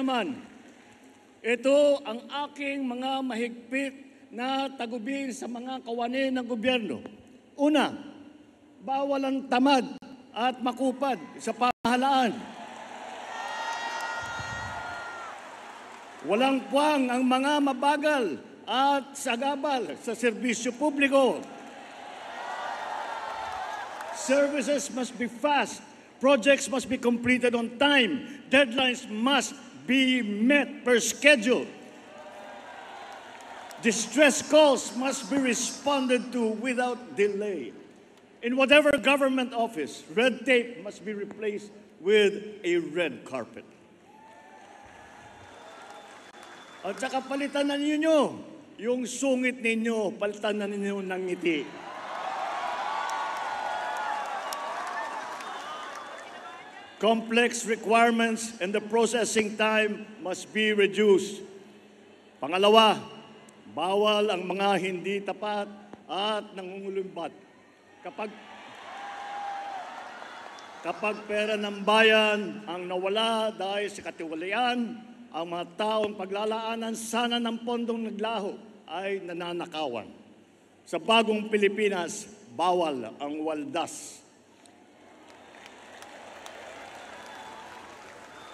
naman, ito ang aking mga mahigpit na tagubilin sa mga kawani ng gobyerno. Una, bawal ang tamad at makupad sa pamahalaan. Walang puwang ang mga mabagal at sagabal sa serbisyo publiko. Services must be fast. Projects must be completed on time. Deadlines must be met per schedule. Distress calls must be responded to without delay. In whatever government office, red tape must be replaced with a red carpet. At saka palitan na ninyo yung sungit ninyo, palitan na ninyo ng ngiti. Complex requirements and the processing time must be reduced. Pangalawa, bawal ang mga hindi tapat at nangungulumbat. Kapag pera ng bayan ang nawala dahil sa katiwalian, ang mga taong paglalaanan sana ng pondong naglaho ay nananakawan. Sa bagong Pilipinas, bawal ang waldas.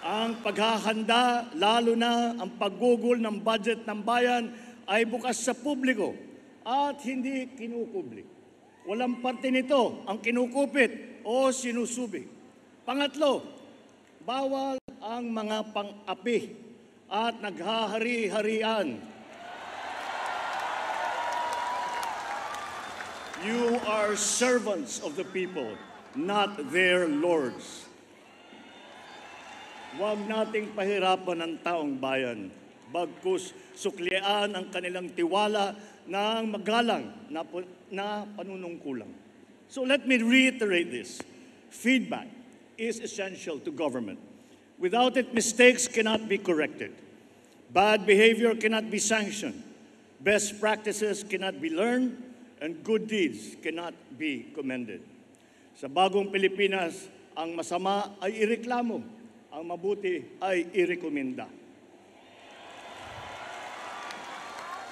Ang paghahanda, lalo na ang paggugol ng budget ng bayan, ay bukas sa publiko at hindi kinukubli. Walang parte nito ang kinukupit o sinusubig. Pangatlo, bawal ang mga pang-api at naghahari-harian. You are servants of the people, not their lords. Huwag nating pahirapan ang taong bayan, bagkus suklian ang kanilang tiwala ng magalang na panunungkulang. So let me reiterate this. Feedback is essential to government. Without it, mistakes cannot be corrected. Bad behavior cannot be sanctioned. Best practices cannot be learned, and good deeds cannot be commended. Sa bagong Pilipinas, ang masama ay ireklamo. Ang mabuti ay irekomenda.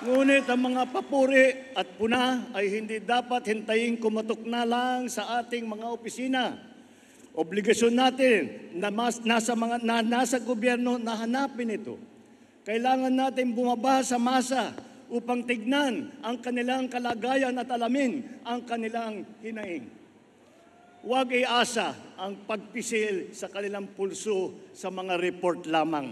Ngunit ang mga papuri at puna ay hindi dapat hintayin kumatok na lang sa ating mga opisina. Obligasyon natin na nasa gobyerno na hanapin ito. Kailangan natin bumaba sa masa upang tignan ang kanilang kalagayan at alamin ang kanilang hinaing. Huwag iasa ang pagpisil sa kanilang pulso sa mga report lamang.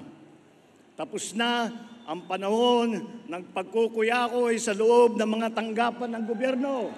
Tapos na ang panahon ng pagkukuyakoy sa loob ng mga tanggapan ng gobyerno.